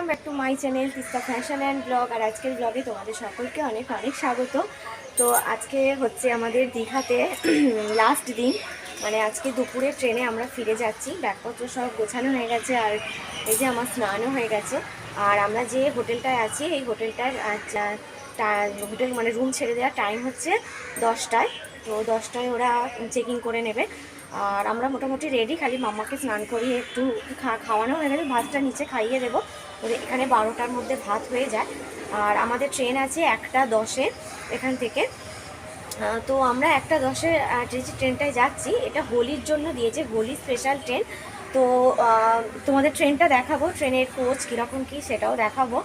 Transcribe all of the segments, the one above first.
Back to my channel Tista fashion and blog. আর আজকের ব্লগে তোমাদের সকলকে অনেক অনেক স্বাগত। তো আজকে হচ্ছে আমাদের দীঘাতে লাস্ট দিন, মানে আজকে দুপুরে ট্রেনে আমরা ফিরে যাচ্ছি। ব্যাগপত্র সব গোছানো হয়ে গেছে, আর এই যে আমার স্নানও হয়ে গেছে। আর আমরা যে হোটেলটায় আছি এই হোটেলটার হোটেল মানে রুম ছেড়ে দেওয়ার টাইম হচ্ছে 10টায়। তো 10টায় ওরা চেকিং করে নেবে। আর আমরা মোটামুটি রেডি, খালি মাম্মাকে স্নান করিয়ে একটু খাওয়ানো হয়ে গেলে ভাতটা নিচে খাইয়ে দেবো। এখানে 12টার মধ্যে ভাত হয়ে যায়। আর আমাদের ট্রেন আছে 1টা 10-এ এখান থেকে। তো আমরা 1টা 10-এ যে ট্রেনটায় যাচ্ছি এটা হোলির জন্য দিয়েছে, হোলি স্পেশাল ট্রেন। তো তোমাদের ট্রেনটা দেখাবো, ট্রেনের কোচ কীরকম কী সেটাও দেখাবো।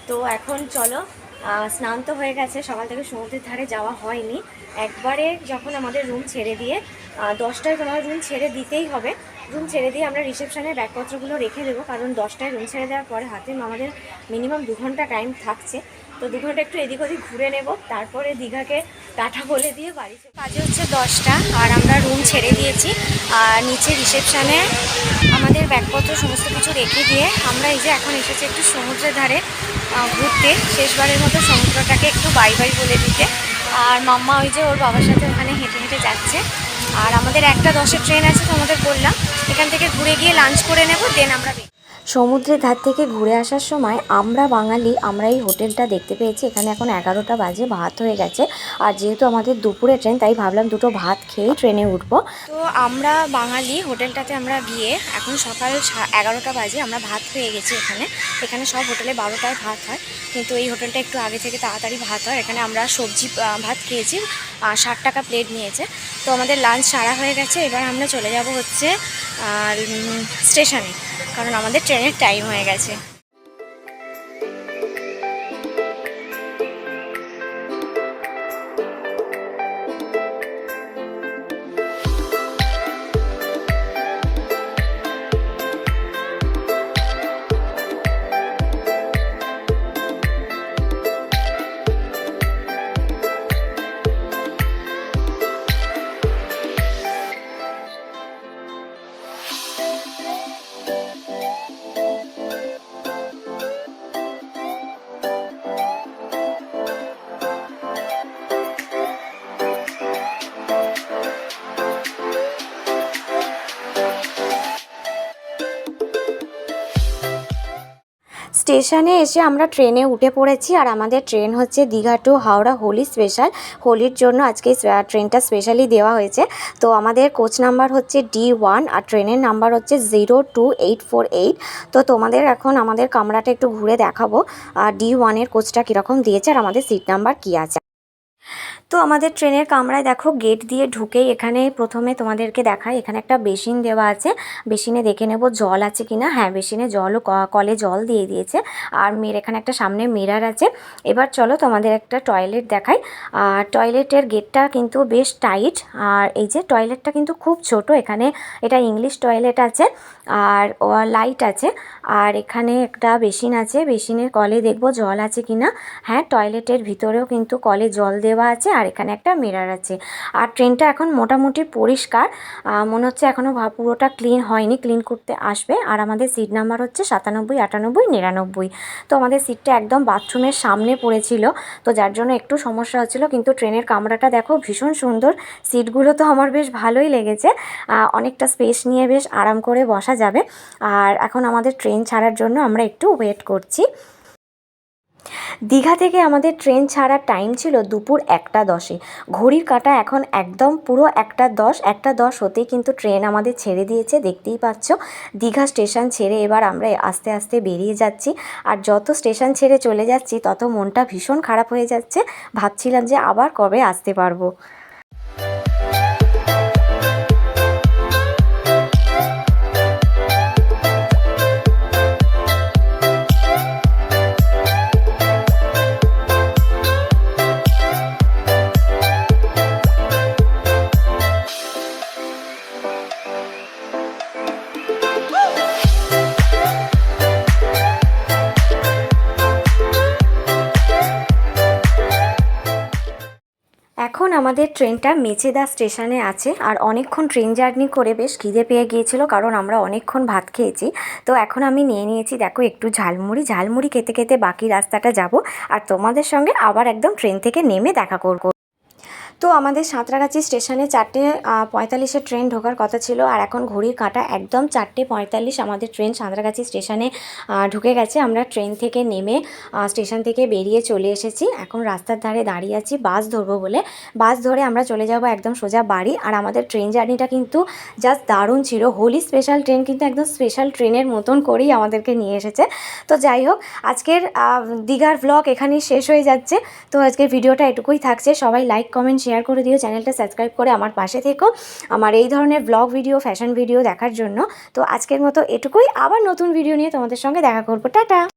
তো এখন চলো, স্নান তো হয়ে গেছে, সকাল থেকে সমুদ্রের ধারে যাওয়া হয়নি। একবারে যখন আমাদের রুম ছেড়ে দিয়ে 10টায় তোমার রুম ছেড়ে দিতেই হবে, রুম ছেড়ে দিয়ে আমরা রিসেপশনের ব্যাগপত্রগুলো রেখে দেবো, কারণ 10টায় রুম ছেড়ে দেওয়ার পরে হাতে আমাদের মিনিমাম 2 ঘন্টা টাইম থাকছে। তো 2 ঘন্টা একটু এদিক ওদিক ঘুরে নেব, তারপরে দীঘাকে টাটা বলে দিয়ে বাড়ি। কাজে হচ্ছে 10টা, আর আমরা রুম ছেড়ে দিয়েছি। আর নিচে রিসেপশানে আমাদের ব্যাগপত্র সমস্ত কিছু রেখে দিয়ে আমরা এই যে এখন এসেছি একটু সমুদ্রের ধারে ঘুরতে, শেষবারের মতো সমুদ্রটাকে একটু বাই বাই বলে দিতে। আর মাম্মা ওই যে ওর বাবার সাথে ওখানে হেঁটে হেঁটে যাচ্ছে। আর আমাদের 1টা 10-এর ট্রেন আছে, তোমাদের বললাম। এখান থেকে ঘুরে গিয়ে লাঞ্চ করে নেব, দেন আমরা সমুদ্রের ধার থেকে ঘুরে আসার সময় আমরা বাঙালি, আমরা এই হোটেলটা দেখতে পেয়েছি। এখানে এখন 11টা বাজে, ভাত হয়ে গেছে। আর যেহেতু আমাদের দুপুরে ট্রেন, তাই ভাবলাম দুটো ভাত খেয়েই ট্রেনে উঠবো। তো আমরা বাঙালি হোটেলটাতে আমরা গিয়ে এখন সকাল 11টা বাজে, আমরা ভাত পেয়ে গেছি এখানে। এখানে সব হোটেলে 12টায় ভাত হয়, কিন্তু এই হোটেলটা একটু আগে থেকে তাড়াতাড়ি ভাত হয়। এখানে আমরা সবজি ভাত খেয়েছি, 60 টাকা প্লেট নিয়েছে। তো আমাদের লাঞ্চ সারা হয়ে গেছে, এবার আমরা চলে যাব হচ্ছে স্টেশনে, কারণ আমাদের ট্রেনের টাইম হয়ে গেছে। স্টেশনে এসে আমরা ট্রেনে উঠে পড়েছি। আর আমাদের ট্রেন হচ্ছে দীঘা টু হাওড়া হোলি স্পেশাল। হোলির জন্য আজকে ট্রেনটা স্পেশালি দেওয়া হয়েছে। তো আমাদের কোচ নাম্বার হচ্ছে D1, আর ট্রেনের নাম্বার হচ্ছে 02848। তো তোমাদের এখন আমাদের কামরাটা একটু ঘুরে দেখাবো, D1-এর কোচটা কীরকম দিয়েছে আর আমাদের সিট নাম্বার কী আছে। তো আমাদের ট্রেনের কামরায় দেখো, গেট দিয়ে ঢুকেই এখানে প্রথমে তোমাদেরকে দেখায়, এখানে একটা বেসিন দেওয়া আছে। বেসিনে দেখে নেব জল আছে কিনা। হ্যাঁ, বেসিনে জলও, কলে জল দিয়ে দিয়েছে। আর এখানে একটা সামনে মিরর আছে। এবার চলো তোমাদের একটা টয়লেট দেখাই। আর টয়লেটের গেটটা কিন্তু বেশ টাইট, আর এই যে টয়লেটটা কিন্তু খুব ছোট। এখানে এটা ইংলিশ টয়লেট আছে, আর লাইট আছে। আর এখানে একটা বেসিন আছে, বেসিনের কলে দেখবো জল আছে কিনা। হ্যাঁ, টয়লেটের ভিতরেও কিন্তু কলে জল দেওয়া আছে, আর এখানে একটা মিরর আছে। আর ট্রেনটা এখন মোটামুটি পরিষ্কার, মনে হচ্ছে এখনও পুরোটা ক্লিন হয়নি, ক্লিন করতে আসবে। আর আমাদের সিট নাম্বার হচ্ছে 97, 98, 99। তো আমাদের সিটটা একদম বাথরুমের সামনে পড়েছিল, তো যার জন্য একটু সমস্যা হচ্ছিলো। কিন্তু ট্রেনের কামরাটা দেখো ভীষণ সুন্দর, সিটগুলো তো আমার বেশ ভালোই লেগেছে। অনেকটা স্পেস নিয়ে বেশ আরাম করে বসা যাবে। আর এখন আমাদের ট্রেন ছাড়ার জন্য আমরা একটু ওয়েট করছি। দীঘা থেকে আমাদের ট্রেন ছাড়ার টাইম ছিল দুপুর 1টা 10-এ। ঘড়ির কাঁটা এখন একদম পুরো 1টা 10, 1টা 10 হতেই কিন্তু ট্রেন আমাদের ছেড়ে দিয়েছে, দেখতেই পাচ্ছ। দীঘা স্টেশন ছেড়ে এবার আমরা আস্তে আস্তে বেরিয়ে যাচ্ছি। আর যত স্টেশন ছেড়ে চলে যাচ্ছি তত মনটা ভীষণ খারাপ হয়ে যাচ্ছে, ভাবছিলাম যে আবার কবে আসতে পারবো। এখন আমাদের ট্রেনটা মেচেদা স্টেশনে আছে, আর অনেকক্ষণ ট্রেন জার্নি করে বেশ খিদে পেয়ে গিয়েছিল, কারণ আমরা অনেকক্ষণ ভাত খেয়েছি। তো এখন আমি নিয়ে নিয়েছি দেখো একটু ঝালমুড়ি খেতে খেতে বাকি রাস্তাটা যাব, আর তোমাদের সঙ্গে আবার একদম ট্রেন থেকে নেমে দেখা করব। তো আমাদের সাঁতরাগাছি স্টেশনে 4:45 ট্রেন ঢোকার কথা ছিল, আর এখন ঘড়ির কাঁটা একদম 4:45। আমাদের ট্রেন সাঁতরাগাছি স্টেশনে ঢুকে গেছে। আমরা ট্রেন থেকে নেমে স্টেশন থেকে বেরিয়ে চলে এসেছি। এখন রাস্তার ধারে দাঁড়িয়ে আছি বাস ধরবো বলে। বাস ধরে আমরা চলে যাব একদম সোজা বাড়ি। আর আমাদের ট্রেন জার্নিটা কিন্তু জাস্ট দারুণ ছিল। হোলি স্পেশাল ট্রেন কিন্তু একদম স্পেশাল ট্রেনের মতন করেই আমাদেরকে নিয়ে এসেছে। তো যাই হোক, আজকের দীঘার ব্লগ এখানেই শেষ হয়ে যাচ্ছে। তো আজকের ভিডিওটা এটুকুই থাকছে। সবাই লাইক কমেন্ট শেয়ার করে দিও, চ্যানেলটা সাবস্ক্রাইব করে আমার পাশে থেকো আমার এই ধরনের ব্লগ ভিডিও, ফ্যাশন ভিডিও দেখার জন্য। তো আজকের মতো এটুকুই, আবার নতুন ভিডিও নিয়ে তোমাদের সঙ্গে দেখা করবো। টাটা।